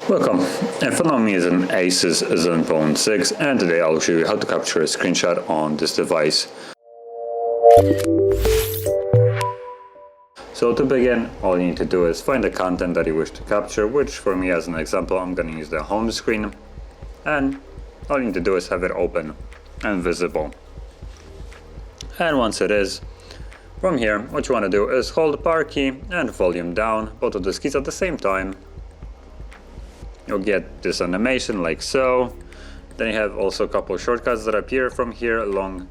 Welcome, in front of me is an ASUS ZENFONE 6 and today I'll show you how to capture a screenshot on this device. So to begin, all you need to do is find the content that you wish to capture, which for me as an example I'm going to use the home screen, and all you need to do is have it open and visible. And once it is, from here what you want to do is hold the power key and volume down, both of those keys at the same time. You'll get this animation like so. Then you have also a couple of shortcuts that appear from here. Long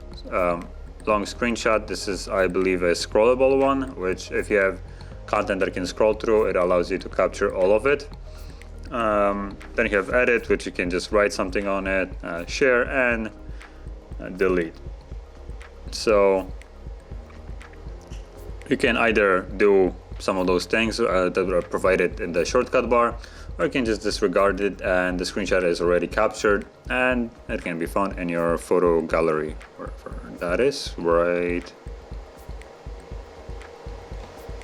screenshot. This is, I believe, a scrollable one, which if you have content that you can scroll through, it allows you to capture all of it. Then you have edit, which you can just write something on it, share, and delete. So you can either do some of those things that are provided in the shortcut bar, or you can just disregard it and the screenshot is already captured and it can be found in your photo gallery, wherever that is, right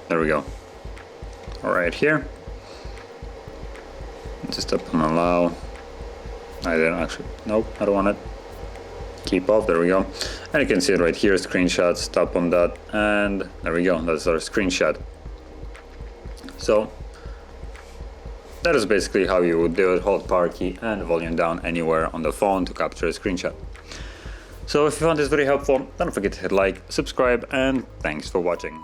there we go. All right, here just tap on allow. I didn't actually, nope, I don't want it. Keep off, there we go. And you can see it right here, screenshots, tap on that, and there we go, that's our screenshot. So that is basically how you would do it. Hold power key and volume down anywhere on the phone to capture a screenshot. So if you found this very helpful, don't forget to hit like, subscribe, and thanks for watching.